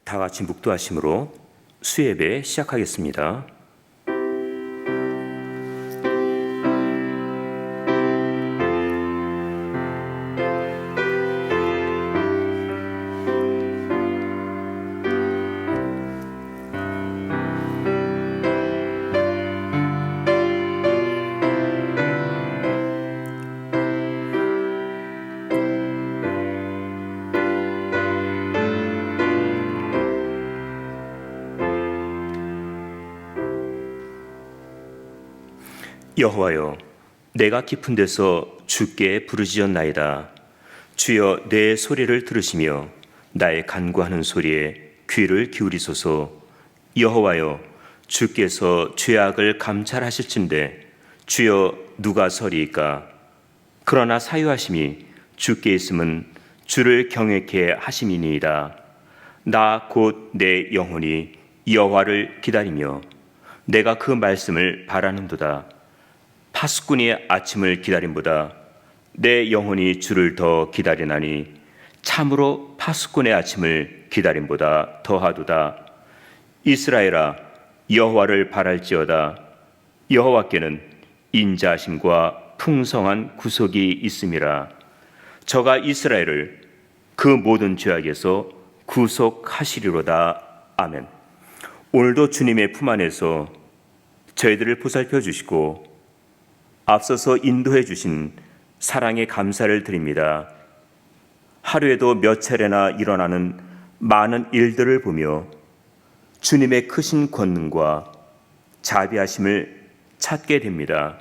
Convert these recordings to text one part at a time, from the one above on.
다 같이 묵도하심으로 수예배 시작하겠습니다. 여호와여, 내가 깊은 데서 주께 부르짖었나이다. 주여, 내 소리를 들으시며 나의 간구하는 소리에 귀를 기울이소서. 여호와여, 주께서 죄악을 감찰하실진대 주여, 누가 서리이까? 그러나 사유하심이 주께 있음은 주를 경외케 하심이니이다. 나 곧 내 영혼이 여호와를 기다리며 내가 그 말씀을 바라는도다. 파수꾼이 아침을 기다림보다 내 영혼이 주를 더 기다리나니 참으로 파수꾼의 아침을 기다림보다 더하도다. 이스라엘아, 여호와를 바랄지어다. 여호와께는 인자하심과 풍성한 구속이 있음이라. 저가 이스라엘을 그 모든 죄악에서 구속하시리로다. 아멘. 오늘도 주님의 품 안에서 저희들을 보살펴 주시고 앞서서 인도해 주신 사랑에 감사를 드립니다. 하루에도 몇 차례나 일어나는 많은 일들을 보며 주님의 크신 권능과 자비하심을 찾게 됩니다.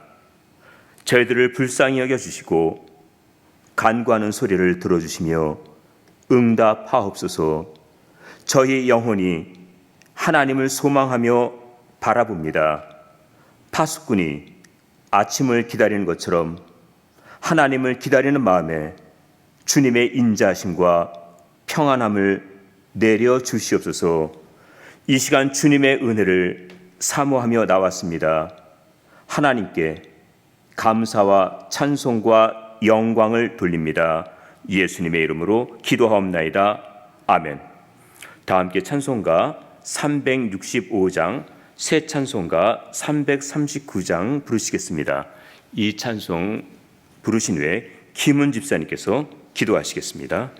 저희들을 불쌍히 여겨주시고 간구하는 소리를 들어주시며 응답하옵소서. 저희 영혼이 하나님을 소망하며 바라봅니다. 파수꾼이 아침을 기다리는 것처럼 하나님을 기다리는 마음에 주님의 인자하심과 평안함을 내려 주시옵소서. 이 시간 주님의 은혜를 사모하며 나왔습니다. 하나님께 감사와 찬송과 영광을 돌립니다. 예수님의 이름으로 기도하옵나이다. 아멘. 다 함께 찬송가 365장 새 찬송가 339장 부르시겠습니다. 이 찬송 부르신 후에 김은 집사님께서 기도하시겠습니다.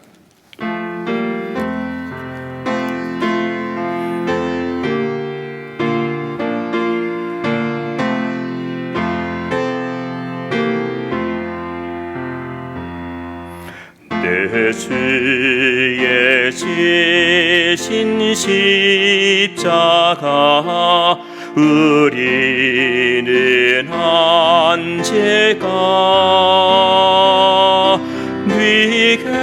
내 주의 지신 십자가 우리는 언제가 네게나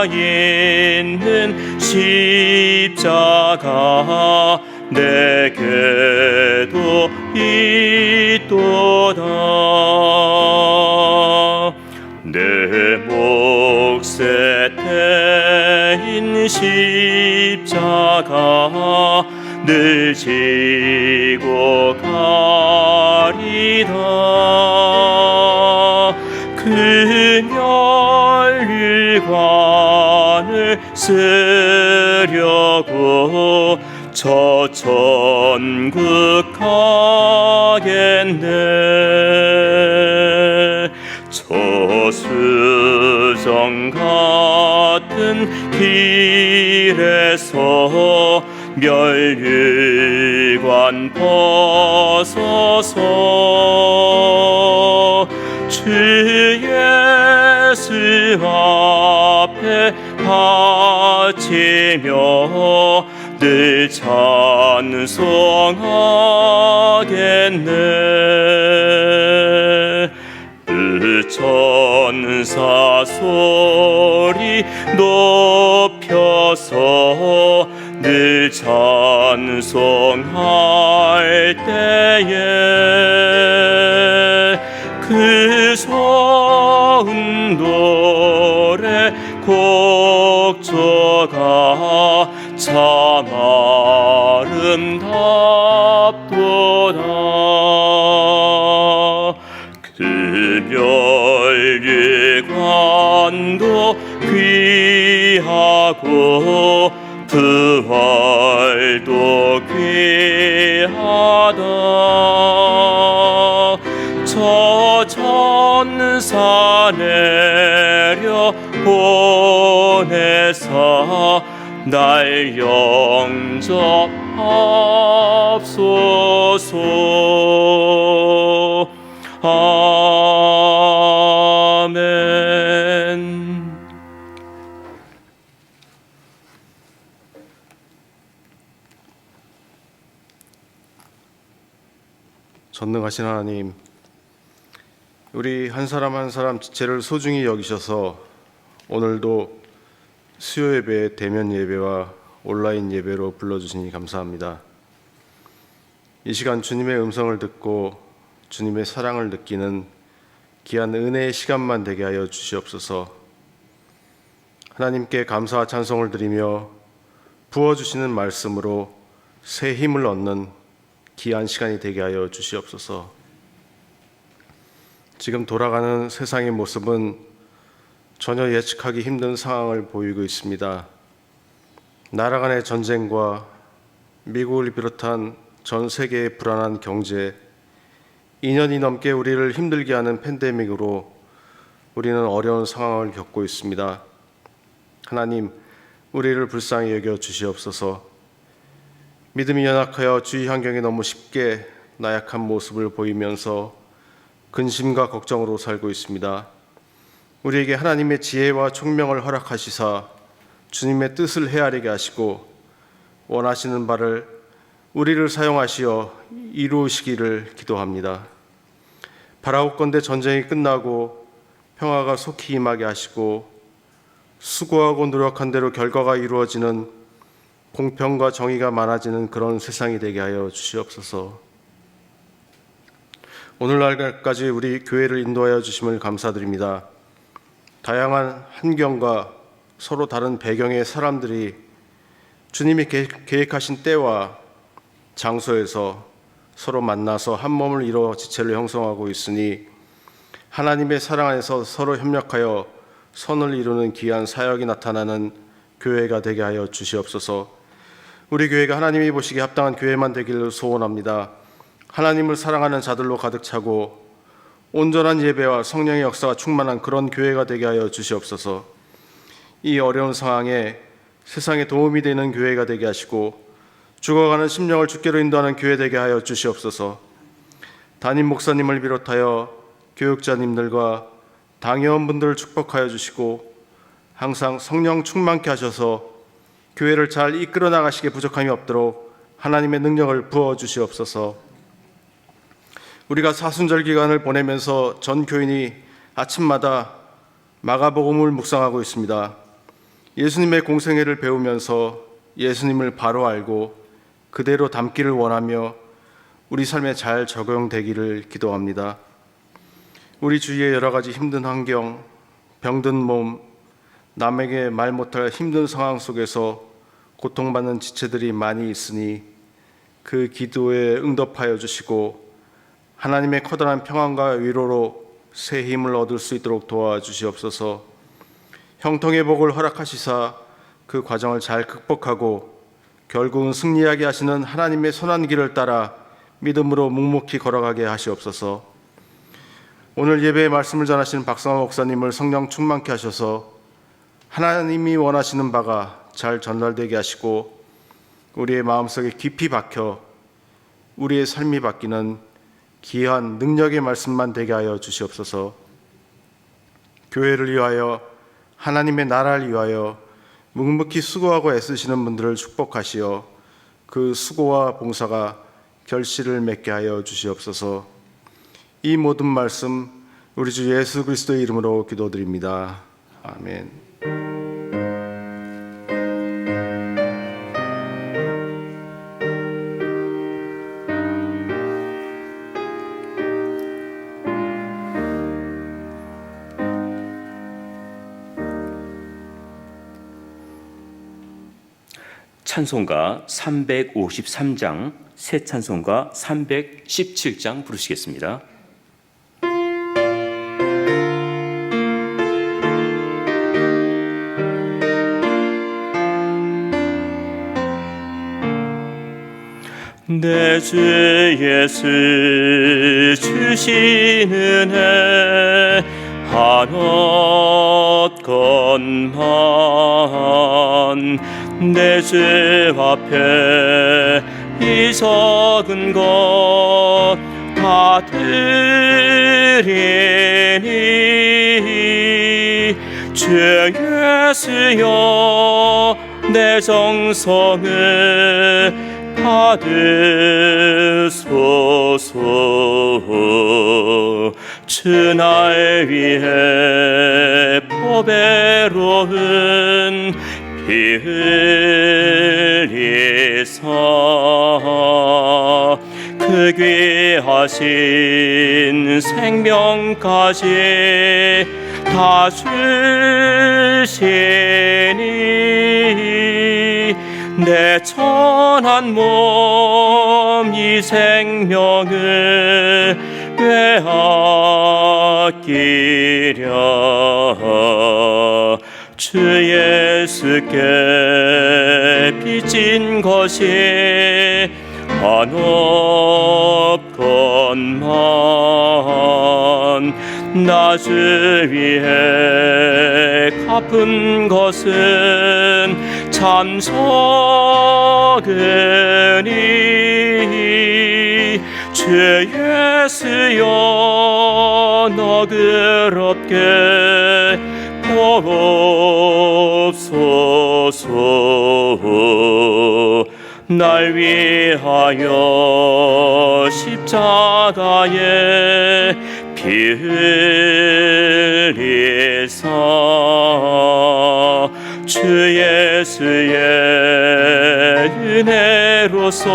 있는 십자가 내게도 있도다. 내 몫에 태인 십자가 늘 지고 가리다. 그녀일관을 쓰려고 저 천국 가겠네. 저수정 같은 길에서 멸류관 벗어서 주 예수 앞에 바치며 늘 찬송하겠네. 그 천사 소리 높여서 늘 찬송할 때에 그 좋은 노래 곡조가 참 아름답도다. 그 멸류관도 귀하고 오늘도 귀하다. 저 전사 내려 보내사 날 영접하소서. 아멘. 전능하신 하나님, 우리 한 사람 한 사람 지체를 소중히 여기셔서 오늘도 수요 예배, 대면 예배와 온라인 예배로 불러주시니 감사합니다. 이 시간 주님의 음성을 듣고 주님의 사랑을 느끼는 귀한 은혜의 시간만 되게 하여 주시옵소서. 하나님께 감사와 찬송을 드리며 부어주시는 말씀으로 새 힘을 얻는 귀한 시간이 되게 하여 주시옵소서. 지금 돌아가는 세상의 모습은 전혀 예측하기 힘든 상황을 보이고 있습니다. 나라 간의 전쟁과 미국을 비롯한 전 세계의 불안한 경제, 2년이 넘게 우리를 힘들게 하는 팬데믹으로 우리는 어려운 상황을 겪고 있습니다. 하나님, 우리를 불쌍히 여겨 주시옵소서. 믿음이 연약하여 주위 환경에 너무 쉽게 나약한 모습을 보이면서 근심과 걱정으로 살고 있습니다. 우리에게 하나님의 지혜와 총명을 허락하시사 주님의 뜻을 헤아리게 하시고 원하시는 바를 우리를 사용하시어 이루시기를 기도합니다. 바라옵건대 전쟁이 끝나고 평화가 속히 임하게 하시고 수고하고 노력한 대로 결과가 이루어지는 공평과 정의가 많아지는 그런 세상이 되게 하여 주시옵소서. 오늘날까지 우리 교회를 인도하여 주심을 감사드립니다. 다양한 환경과 서로 다른 배경의 사람들이 주님이 계획하신 때와 장소에서 서로 만나서 한 몸을 이루어 지체를 형성하고 있으니 하나님의 사랑 안에서 서로 협력하여 선을 이루는 귀한 사역이 나타나는 교회가 되게 하여 주시옵소서. 우리 교회가 하나님이 보시기에 합당한 교회만 되기를 소원합니다. 하나님을 사랑하는 자들로 가득 차고 온전한 예배와 성령의 역사가 충만한 그런 교회가 되게 하여 주시옵소서. 이 어려운 상황에 세상에 도움이 되는 교회가 되게 하시고 죽어가는 심령을 주께로 인도하는 교회 되게 하여 주시옵소서. 담임 목사님을 비롯하여 교육자님들과 당회원분들을 축복하여 주시고 항상 성령 충만케 하셔서 교회를 잘 이끌어 나가시기에 부족함이 없도록 하나님의 능력을 부어 주시옵소서. 우리가 사순절 기간을 보내면서 전 교인이 아침마다 마가복음을 묵상하고 있습니다. 예수님의 공생애를 배우면서 예수님을 바로 알고 그대로 담기를 원하며 우리 삶에 잘 적용되기를 기도합니다. 우리 주위의 여러 가지 힘든 환경, 병든 몸, 남에게 말 못할 힘든 상황 속에서 고통받는 지체들이 많이 있으니 그 기도에 응답하여 주시고 하나님의 커다란 평안과 위로로 새 힘을 얻을 수 있도록 도와주시옵소서. 형통의 복을 허락하시사 그 과정을 잘 극복하고 결국은 승리하게 하시는 하나님의 선한 길을 따라 믿음으로 묵묵히 걸어가게 하시옵소서. 오늘 예배의 말씀을 전하시는 박성호 목사님을 성령 충만케 하셔서 하나님이 원하시는 바가 잘 전달되게 하시고 우리의 마음속에 깊이 박혀 우리의 삶이 바뀌는 귀한 능력의 말씀만 되게 하여 주시옵소서. 교회를 위하여 하나님의 나라를 위하여 묵묵히 수고하고 애쓰시는 분들을 축복하시어 그 수고와 봉사가 결실을 맺게 하여 주시옵소서. 이 모든 말씀 우리 주 예수 그리스도의 이름으로 기도드립니다. 아멘. 찬송가 353장, 새 찬송가 317장 부르시겠습니다. 내 주 예수 주신 은혜 한없건만 내 주 앞에 이 적은 것 다 드리니 주 예수여 내 정성을 받으소서. 주 날 위해 보배로운 피 흘리사 그 귀하신 생명까지 다 주시니 내 천한 몸 이 생명을 빼앗기랴. 주 예수께 빚진 것이 한없건만 나 주 위해 갚은 것은 참 적으니 주 예수여 너그럽게 보옵소서. 날 위하여 십자가에 피 흘리사 주 예수의 은혜로서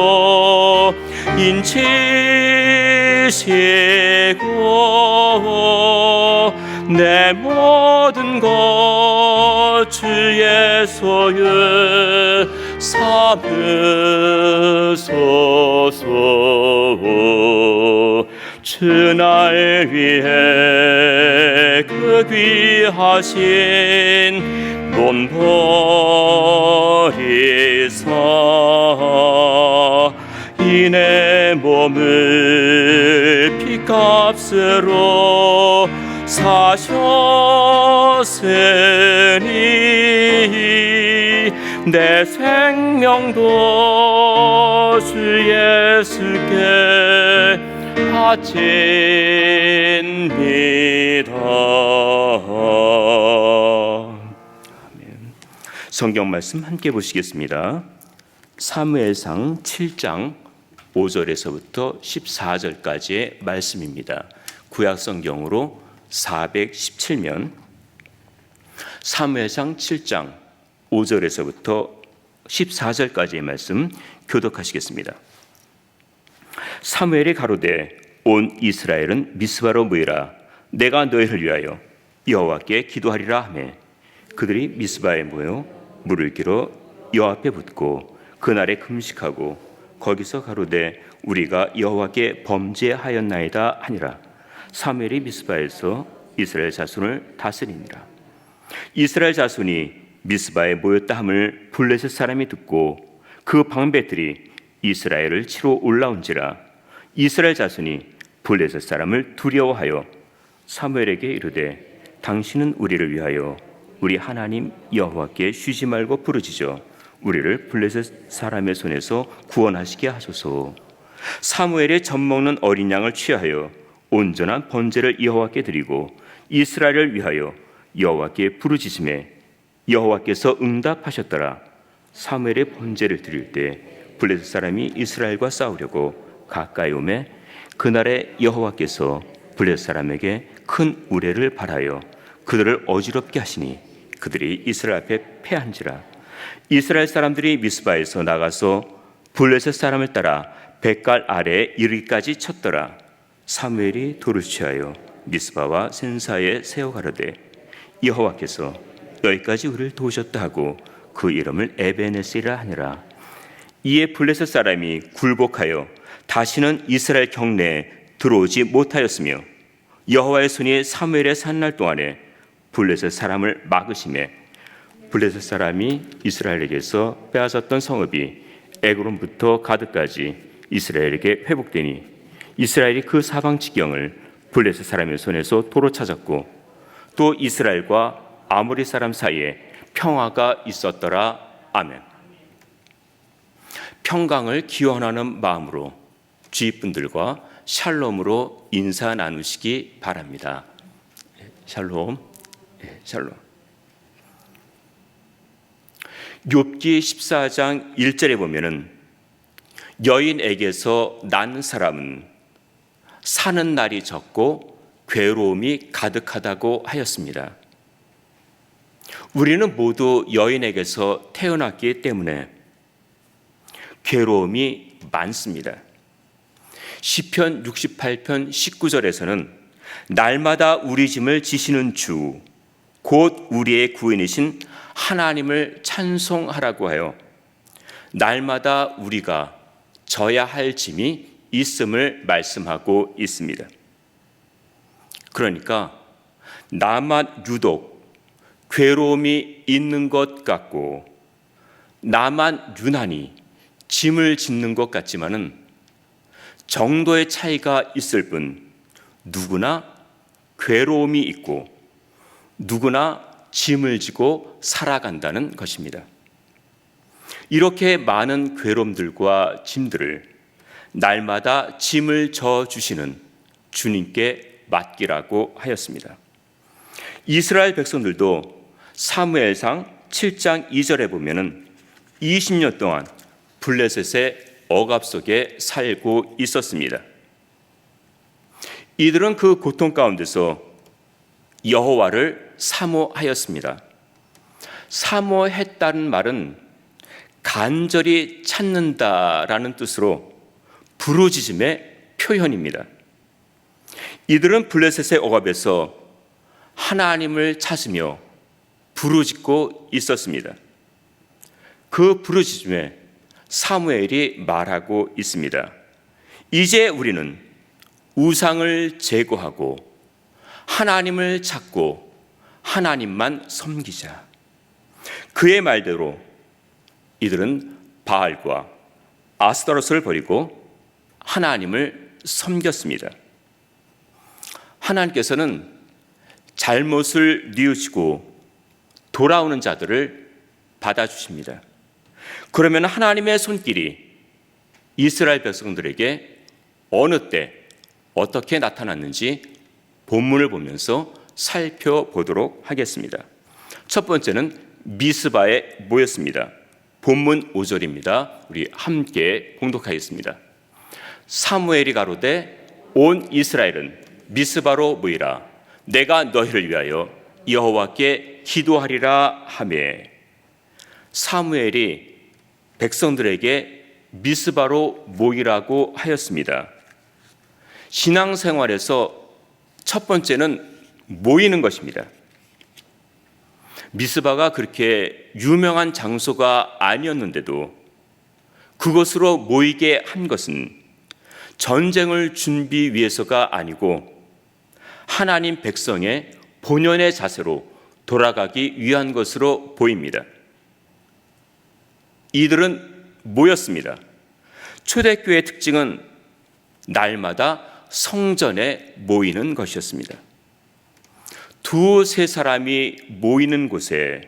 인치시고 내 모든 것 주 예수의 삼으소서. 주 날 위해 그 귀하신 몸 버리사 이 내 몸을 피값으로 사셨으니 내 생명도 주 예수께 바칩니다. 아멘. 성경 말씀 함께 보시겠습니다. 사무엘상 7장 5절에서부터 14절까지의 말씀입니다. 구약 성경으로 417면 사무엘상 7장 5절에서부터 14절까지의 말씀 교독하시겠습니다. 사무엘이 가로되 온 이스라엘은 미스바로 모이라. 내가 너희를 위하여 여호와께 기도하리라 하매 그들이 미스바에 모여 물을 길어 여호와 앞에 붓고 그날에 금식하고 거기서 가로되 우리가 여호와께 범죄하였나이다 하니라. 사무엘이 미스바에서 이스라엘 자손을 다스리니라. 이스라엘 자손이 미스바에 모였다 함을 블레셋 사람이 듣고 그 방배들이 이스라엘을 치러 올라온지라. 이스라엘 자손이 블레셋 사람을 두려워하여 사무엘에게 이르되 당신은 우리를 위하여 우리 하나님 여호와께 쉬지 말고 부르짖어 우리를 블레셋 사람의 손에서 구원하시게 하소서. 사무엘이 젖먹는 어린 양을 취하여 온전한 번제를 여호와께 드리고 이스라엘을 위하여 여호와께 부르짖음에 여호와께서 응답하셨더라. 사무엘의 번제를 드릴 때 블레셋 사람이 이스라엘과 싸우려고 가까이 오매 그날에 여호와께서 블레셋 사람에게 큰 우레를 발하여 그들을 어지럽게 하시니 그들이 이스라엘 앞에 패한지라. 이스라엘 사람들이 미스바에서 나가서 블레셋 사람을 따라 뱃갈 아래에 이르기까지 쳤더라. 사무엘이 돌을 취하여 미스바와 센사에 세워 가로되 여호와께서 여기까지 우리를 도우셨다 하고 그 이름을 에베네스라 하니라. 이에 블레셋 사람이 굴복하여 다시는 이스라엘 경내에 들어오지 못하였으며 여호와의 손이 사무엘의 산날 동안에 블레셋 사람을 막으심에 블레셋 사람이 이스라엘에게서 빼앗았던 성읍이 에그론부터 가드까지 이스라엘에게 회복되니 이스라엘이 그 사방 지경을 블레셋 사람의 손에서 도로 찾았고 또 이스라엘과 아모리 사람 사이에 평화가 있었더라. 아멘. 평강을 기원하는 마음으로 주위 분들과 샬롬으로 인사 나누시기 바랍니다. 샬롬. 샬롬. 욥기 14장 1절에 보면은 여인에게서 난 사람은 사는 날이 적고 괴로움이 가득하다고 하였습니다. 우리는 모두 여인에게서 태어났기 때문에 괴로움이 많습니다. 시편 68편 19절에서는 날마다 우리 짐을 지시는 주, 곧 우리의 구인이신 하나님을 찬송하라고 하여 날마다 우리가 져야 할 짐이 있음을 말씀하고 있습니다. 그러니까 나만 유독 괴로움이 있는 것 같고 나만 유난히 짐을 짓는 것 같지만은 정도의 차이가 있을 뿐 누구나 괴로움이 있고 누구나 짐을 지고 살아간다는 것입니다. 이렇게 많은 괴로움들과 짐들을 날마다 짐을 져 주시는 주님께 맡기라고 하였습니다. 이스라엘 백성들도 사무엘상 7장 2절에 보면은 20년 동안 블레셋의 억압 속에 살고 있었습니다. 이들은 그 고통 가운데서 여호와를 사모하였습니다. 사모했다는 말은 간절히 찾는다라는 뜻으로 부르짖음의 표현입니다. 이들은 블레셋의 억압에서 하나님을 찾으며 부르짖고 있었습니다. 그 부르짖음에 사무엘이 말하고 있습니다. 이제 우리는 우상을 제거하고 하나님을 찾고 하나님만 섬기자. 그의 말대로 이들은 바알과 아스타롯을 버리고 하나님을 섬겼습니다. 하나님께서는 잘못을 뉘우치고 돌아오는 자들을 받아주십니다. 그러면 하나님의 손길이 이스라엘 백성들에게 어느 때 어떻게 나타났는지 본문을 보면서 살펴보도록 하겠습니다. 첫 번째는 미스바에 모였습니다. 본문 5절입니다. 우리 함께 봉독하겠습니다. 사무엘이 가로되 온 이스라엘은 미스바로 모이라. 내가 너희를 위하여 여호와께 기도하리라 하매. 사무엘이 백성들에게 미스바로 모이라고 하였습니다. 신앙생활에서 첫 번째는 모이는 것입니다. 미스바가 그렇게 유명한 장소가 아니었는데도 그것으로 모이게 한 것은 전쟁을 준비 위해서가 아니고 하나님 백성의 본연의 자세로 돌아가기 위한 것으로 보입니다. 이들은 모였습니다. 초대교회의 특징은 날마다 성전에 모이는 것이었습니다. 두세 사람이 모이는 곳에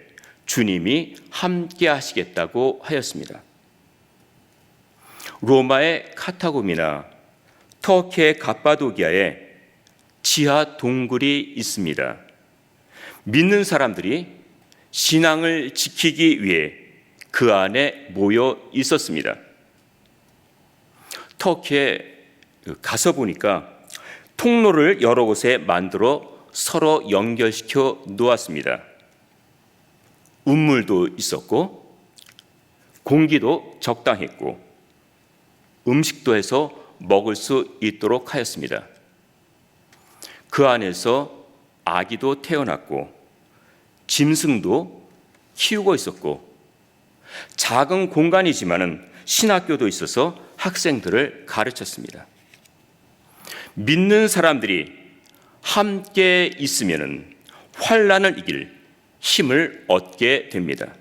주님이 함께 하시겠다고 하였습니다. 로마의 카타고미나 터키의 갑바도기아에 지하 동굴이 있습니다. 믿는 사람들이 신앙을 지키기 위해 그 안에 모여 있었습니다. 터키에 가서 보니까 통로를 여러 곳에 만들어 서로 연결시켜 놓았습니다. 운물도 있었고 공기도 적당했고 음식도 해서 먹을 수 있도록 하였습니다. 그 안에서 아기도 태어났고 짐승도 키우고 있었고 작은 공간이지만은 신학교도 있어서 학생들을 가르쳤습니다. 믿는 사람들이 함께 있으면은 환난을 이길 힘을 얻게 됩니다.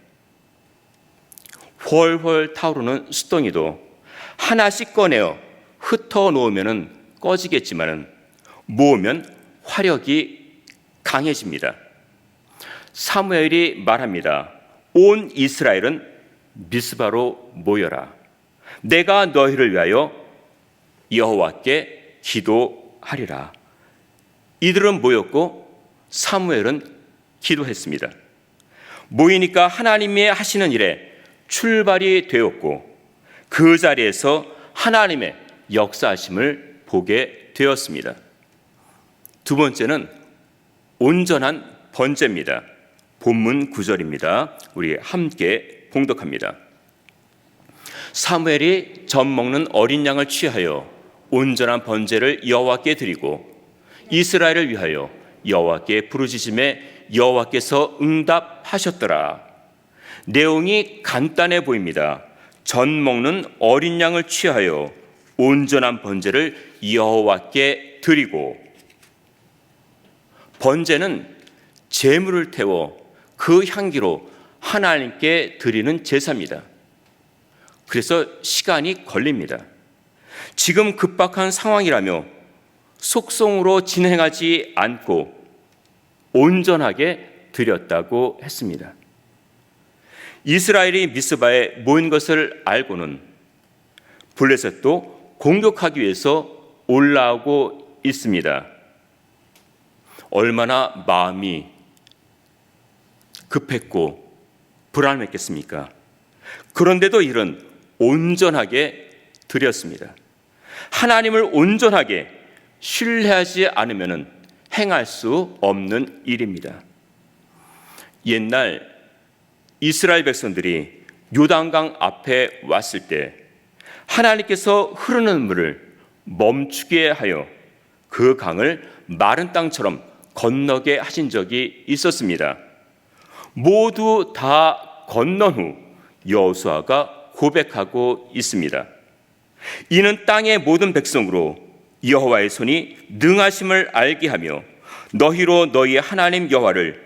훨훨 타오르는 수덩이도 하나씩 꺼내어 흩어 놓으면 꺼지겠지만 모으면 화력이 강해집니다. 사무엘이 말합니다. 온 이스라엘은 미스바로 모여라. 내가 너희를 위하여 여호와께 기도하리라. 이들은 모였고 사무엘은 기도했습니다. 모이니까 하나님이 하시는 일에 출발이 되었고 그 자리에서 하나님의 역사하심을 보게 되었습니다. 두 번째는 온전한 번제입니다. 본문 9절입니다. 우리 함께 봉독합니다. 사무엘이 젖 먹는 어린 양을 취하여 온전한 번제를 여호와께 드리고 이스라엘을 위하여 여호와께 부르짖음에 여호와께서 응답하셨더라. 내용이 간단해 보입니다. 젖 먹는 어린 양을 취하여 온전한 번제를 여호와께 드리고, 번제는 제물을 태워 그 향기로 하나님께 드리는 제사입니다. 그래서 시간이 걸립니다. 지금 급박한 상황이라며 속성으로 진행하지 않고 온전하게 드렸다고 했습니다. 이스라엘이 미스바에 모인 것을 알고는 블레셋도 공격하기 위해서 올라오고 있습니다. 얼마나 마음이 급했고 불안했겠습니까? 그런데도 이는 온전하게 드렸습니다. 하나님을 온전하게 신뢰하지 않으면 행할 수 없는 일입니다. 옛날 이스라엘 백성들이 요단강 앞에 왔을 때 하나님께서 흐르는 물을 멈추게 하여 그 강을 마른 땅처럼 건너게 하신 적이 있었습니다. 모두 다 건넌 후 여호수아가 고백하고 있습니다. 이는 땅의 모든 백성으로 여호와의 손이 능하심을 알게 하며 너희로 너희 하나님 여호와를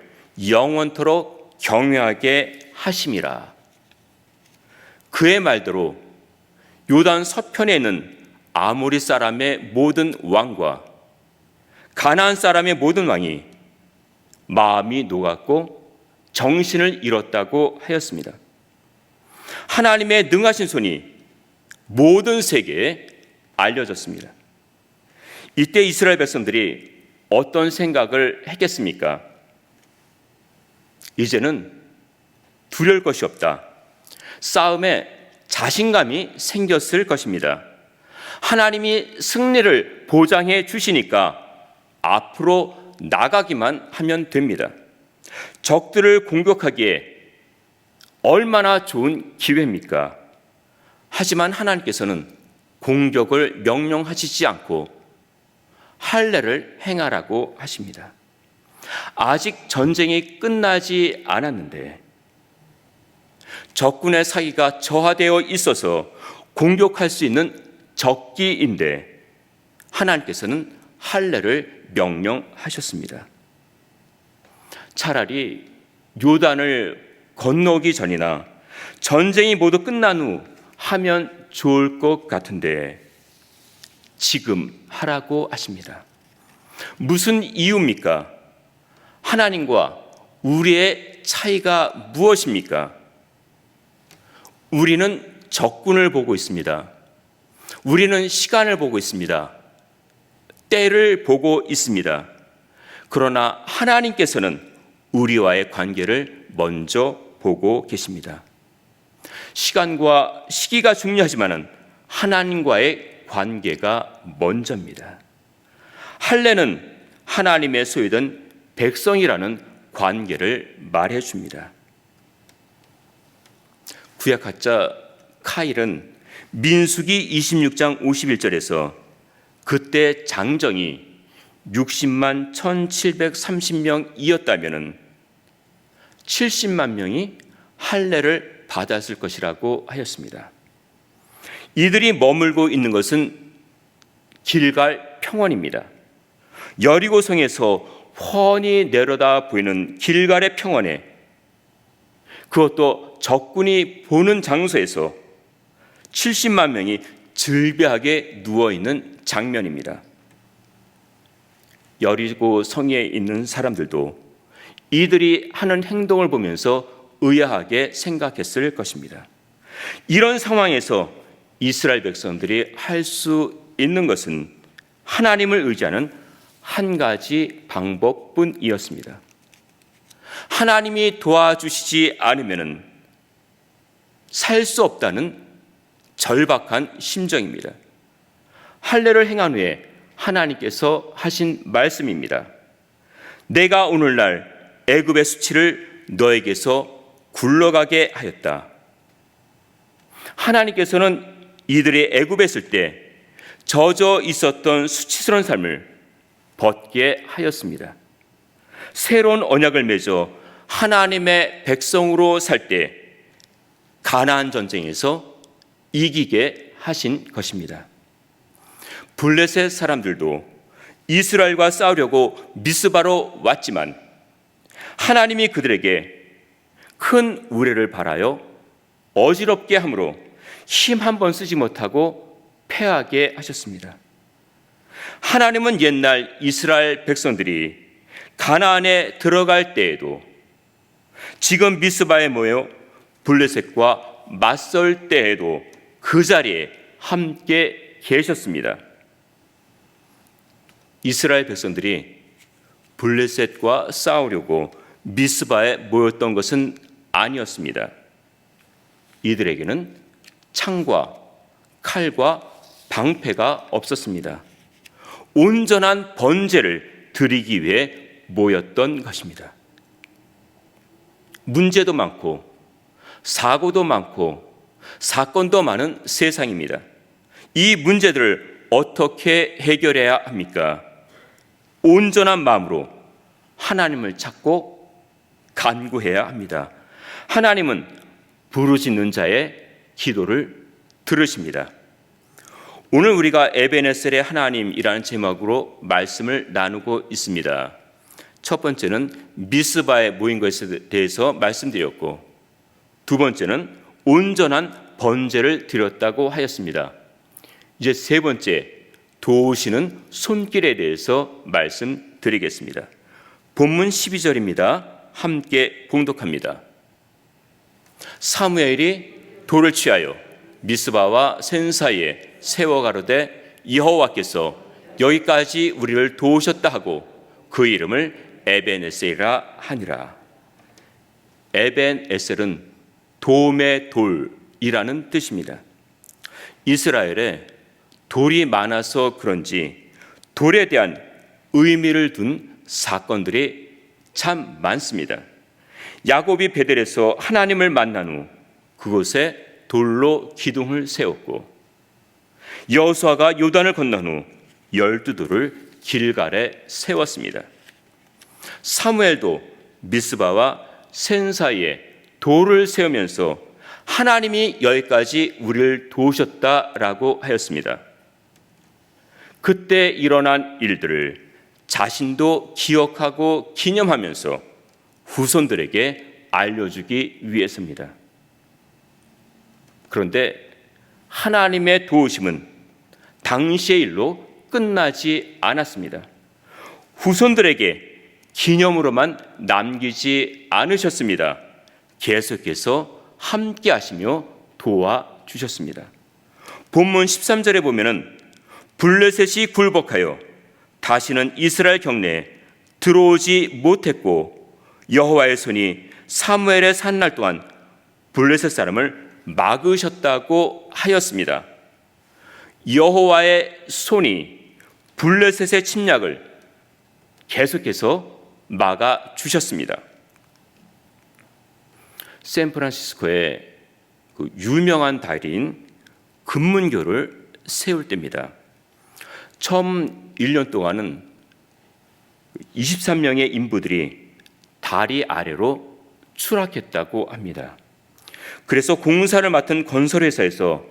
영원토록 경외하게 하심이라. 그의 말대로 요단 서편에 있는 아모리 사람의 모든 왕과 가나안 사람의 모든 왕이 마음이 녹았고 정신을 잃었다고 하였습니다. 하나님의 능하신 손이 모든 세계에 알려졌습니다. 이때 이스라엘 백성들이 어떤 생각을 했겠습니까? 이제는 두려울 것이 없다. 싸움에 자신감이 생겼을 것입니다. 하나님이 승리를 보장해 주시니까 앞으로 나가기만 하면 됩니다. 적들을 공격하기에 얼마나 좋은 기회입니까? 하지만 하나님께서는 공격을 명령하시지 않고 할례를 행하라고 하십니다. 아직 전쟁이 끝나지 않았는데 적군의 사기가 저하되어 있어서 공격할 수 있는 적기인데 하나님께서는 할례를 명령하셨습니다. 차라리 요단을 건너기 전이나 전쟁이 모두 끝난 후 하면 좋을 것 같은데 지금 하라고 하십니다. 무슨 이유입니까? 하나님과 우리의 차이가 무엇입니까? 우리는 적군을 보고 있습니다. 우리는 시간을 보고 있습니다. 때를 보고 있습니다. 그러나 하나님께서는 우리와의 관계를 먼저 보고 계십니다. 시간과 시기가 중요하지만 하나님과의 관계가 먼저입니다. 할례는 하나님의 소유된 백성이라는 관계를 말해줍니다. 구약학자 카일은 민수기 26장 51절에서 그때 장정이 60만 1730명이었다면 70만 명이 할례를 받았을 것이라고 하였습니다. 이들이 머물고 있는 것은 길갈 평원입니다. 여리고성에서 훤히 내려다 보이는 길갈의 평원에, 그것도 적군이 보는 장소에서 70만 명이 즐비하게 누워있는 장면입니다. 여리고 성에 있는 사람들도 이들이 하는 행동을 보면서 의아하게 생각했을 것입니다. 이런 상황에서 이스라엘 백성들이 할 수 있는 것은 하나님을 의지하는 한 가지 방법뿐이었습니다. 하나님이 도와주시지 않으면 살 수 없다는 절박한 심정입니다. 할례를 행한 후에 하나님께서 하신 말씀입니다. 내가 오늘날 애굽의 수치를 너에게서 굴러가게 하였다. 하나님께서는 이들이 애굽에 있을 때 젖어 있었던 수치스러운 삶을 벗게 하였습니다. 새로운 언약을 맺어 하나님의 백성으로 살 때 가나안 전쟁에서 이기게 하신 것입니다. 블레셋 사람들도 이스라엘과 싸우려고 미스바로 왔지만 하나님이 그들에게 큰 우레를 발하여 어지럽게 함으로 힘 한 번 쓰지 못하고 패하게 하셨습니다. 하나님은 옛날 이스라엘 백성들이 가나안에 들어갈 때에도 지금 미스바에 모여 블레셋과 맞설 때에도 그 자리에 함께 계셨습니다. 이스라엘 백성들이 블레셋과 싸우려고 미스바에 모였던 것은 아니었습니다. 이들에게는 창과 칼과 방패가 없었습니다. 온전한 번제를 드리기 위해 모였던 것입니다. 문제도 많고 사고도 많고 사건도 많은 세상입니다. 이 문제들을 어떻게 해결해야 합니까? 온전한 마음으로 하나님을 찾고 간구해야 합니다. 하나님은 부르짖는 자의 기도를 들으십니다. 오늘 우리가 에베네셀의 하나님이라는 제목으로 말씀을 나누고 있습니다. 첫 번째는 미스바에 모인 것에 대해서 말씀드렸고, 두 번째는 온전한 번제를 드렸다고 하였습니다. 이제 세 번째, 도우시는 손길에 대해서 말씀드리겠습니다. 본문 12절입니다. 함께 봉독합니다. 사무엘이 돌을 취하여 미스바와 센 사이에 세워 가로되 여호와께서 여기까지 우리를 도우셨다 하고 그 이름을 에벤에셀이라 하니라. 에벤에셀은 도움의 돌이라는 뜻입니다. 이스라엘에 돌이 많아서 그런지 돌에 대한 의미를 둔 사건들이 참 많습니다. 야곱이 베델에서 하나님을 만난 후 그곳에 돌로 기둥을 세웠고, 여호수아가 요단을 건넌 후 12돌을 길갈에 세웠습니다. 사무엘도 미스바와 센 사이에 돌을 세우면서 하나님이 여기까지 우리를 도우셨다라고 하였습니다. 그때 일어난 일들을 자신도 기억하고 기념하면서 후손들에게 알려주기 위해서입니다. 그런데 하나님의 도우심은 당시의 일로 끝나지 않았습니다. 후손들에게 기념으로만 남기지 않으셨습니다. 계속해서 함께 하시며 도와주셨습니다. 본문 13절에 보면은 블레셋이 굴복하여 다시는 이스라엘 경내에 들어오지 못했고 여호와의 손이 사무엘의 산 날 동안 블레셋 사람을 막으셨다고 하였습니다. 여호와의 손이 블레셋의 침략을 계속해서 막아 주셨습니다. 샌프란시스코의 그 유명한 다리인 금문교를 세울 때입니다. 처음 1년 동안은 23명의 인부들이 다리 아래로 추락했다고 합니다. 그래서 공사를 맡은 건설회사에서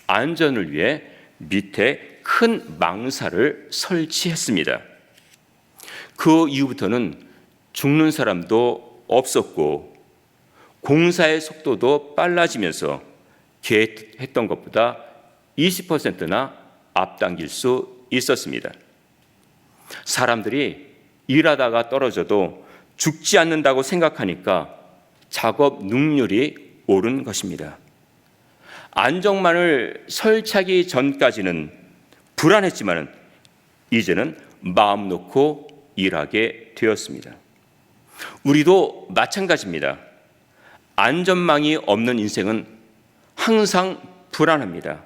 안전을 위해 밑에 큰 망사를 설치했습니다. 그 이후부터는 죽는 사람도 없었고 공사의 속도도 빨라지면서 계획했던 것보다 20%나 앞당길 수 있었습니다. 사람들이 일하다가 떨어져도 죽지 않는다고 생각하니까 작업 능률이 오른 것입니다. 안정망을 설치하기 전까지는 불안했지만 이제는 마음 놓고 일하게 되었습니다. 우리도 마찬가지입니다. 안전망이 없는 인생은 항상 불안합니다.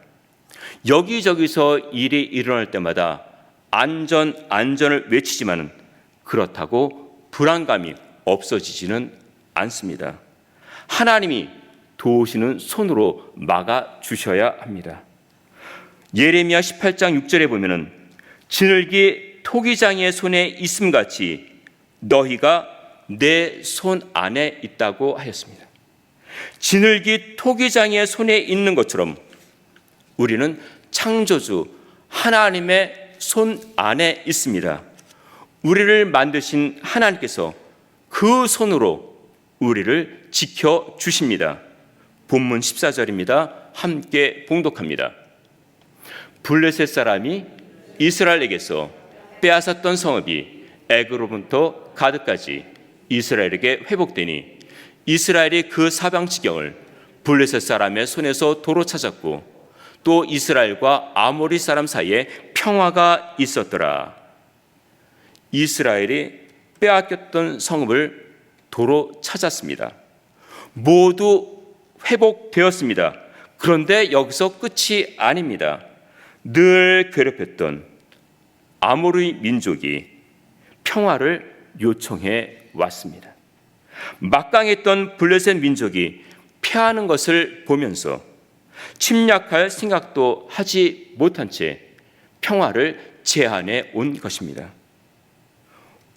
여기저기서 일이 일어날 때마다 안전을 외치지만 그렇다고 불안감이 없어지지는 않습니다. 하나님이 도우시는 손으로 막아주셔야 합니다. 예레미야 18장 6절에 보면은 지늘기 토기장이의 손에 있음같이 너희가 내 손 안에 있다고 하였습니다. 지늘기 토기장이의 손에 있는 것처럼 우리는 창조주 하나님의 손 안에 있습니다. 우리를 만드신 하나님께서 그 손으로 우리를 지켜주십니다. 본문 14절입니다. 함께 봉독합니다. 블레셋 사람이 이스라엘에게서 빼앗았던 성읍이 애굽으로부터 가드까지 이스라엘에게 회복되니 이스라엘이 그 사방 지경을 블레셋 사람의 손에서 도로 찾았고 또 이스라엘과 아모리 사람 사이에 평화가 있었더라. 이스라엘이 빼앗겼던 성읍을 도로 찾았습니다. 모두 회복되었습니다. 그런데 여기서 끝이 아닙니다. 늘 괴롭혔던 아모리 민족이 평화를 요청해 왔습니다. 막강했던 블레셋 민족이 패하는 것을 보면서 침략할 생각도 하지 못한 채 평화를 제안해 온 것입니다.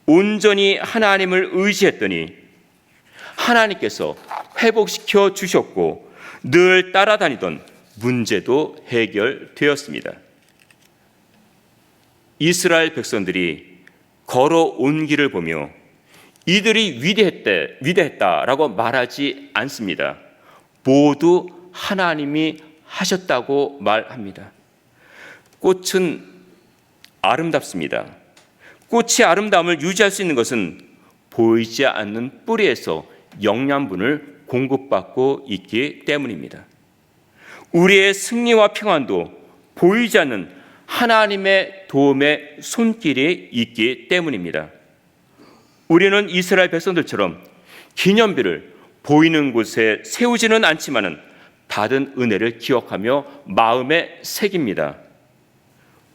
온전히 하나님을 의지했더니 하나님께서 회복시켜 주셨고 늘 따라다니던 문제도 해결되었습니다. 이스라엘 백성들이 걸어온 길을 보며 이들이 위대했다라고 말하지 않습니다. 모두 하나님이 하셨다고 말합니다. 꽃은 아름답습니다. 꽃의 아름다움을 유지할 수 있는 것은 보이지 않는 뿌리에서 영양분을 공급받고 있기 때문입니다. 우리의 승리와 평안도 보이지 않는 하나님의 도움의 손길이 있기 때문입니다. 우리는 이스라엘 백성들처럼 기념비를 보이는 곳에 세우지는 않지만 받은 은혜를 기억하며 마음에 새깁니다.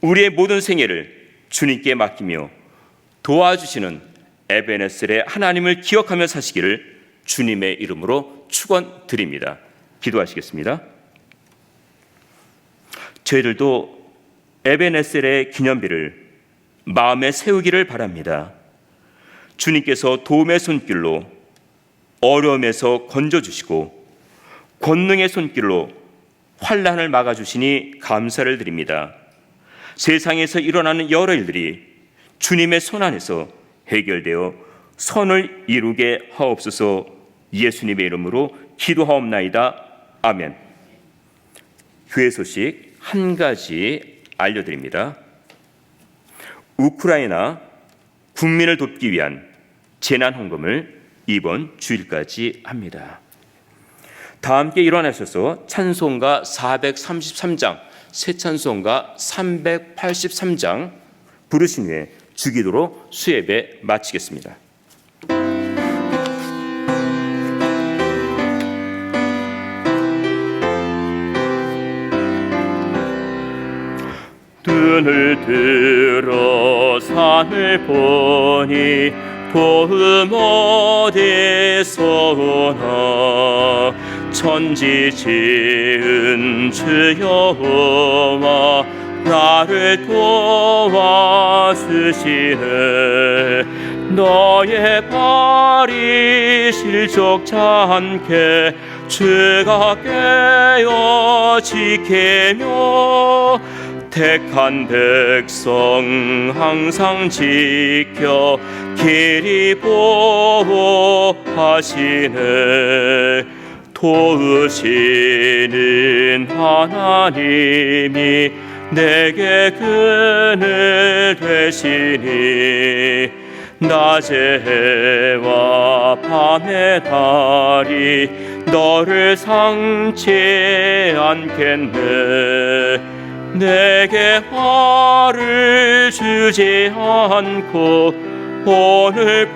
우리의 모든 생애를 주님께 맡기며 도와주시는 에베네셀의 하나님을 기억하며 사시기를 주님의 이름으로 축원드립니다. 기도하시겠습니다. 저희들도 에베네셀의 기념비를 마음에 세우기를 바랍니다. 주님께서 도움의 손길로 어려움에서 건져주시고 권능의 손길로 환난을 막아주시니 감사를 드립니다. 세상에서 일어나는 여러 일들이 주님의 손 안에서 해결되어 선을 이루게 하옵소서. 예수님의 이름으로 기도하옵나이다. 아멘. 교회 소식 한 가지 알려드립니다. 우크라이나 국민을 돕기 위한 재난 헌금을 이번 주일까지 합니다. 다 함께 일어나셔서 찬송가 433장, 새 찬송가 383장 부르신 후에 주기도로 수예배 마치겠습니다. 눈을 들어 산을 보니 도움 어디서 오나 천지 지은 주 여호와 나를 도와주시네. 너의 발이 실족치 않게 주가 깨어 지키며 택한 백성 항상 지켜 길이 보호하시네. 도우시는 하나님이 내게 그늘 되시니 낮에와 밤의 달이 너를 상치 않겠네. 내게 화를 주지 않고 오늘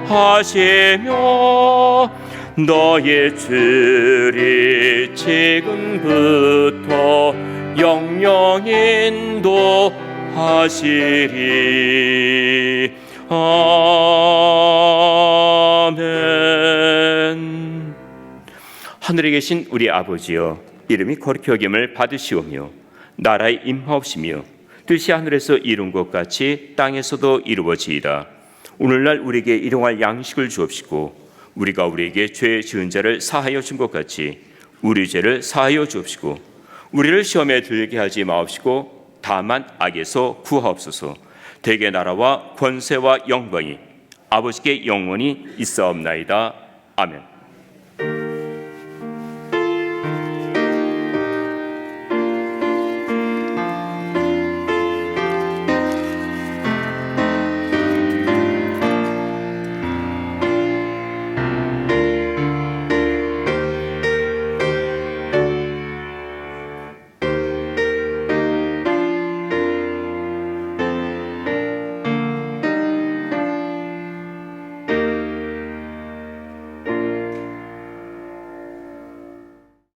보호하시며 너의 줄이 지금부터 영영 인도하시리. 아멘. 하늘에 계신 우리 아버지여, 이름이 거룩히 여김을 받으시오며 나라의 임하옵시며 뜻이 하늘에서 이룬 것 같이 땅에서도 이루어지이다. 오늘날 우리에게 일용할 양식을 주옵시고 우리가 우리에게 죄 지은 자를 사하여 준 것 같이 우리 죄를 사하여 주옵시고 우리를 시험에 들게 하지 마옵시고 다만 악에서 구하옵소서. 대개 나라와 권세와 영광이 아버지께 영원히 있사옵나이다. 아멘.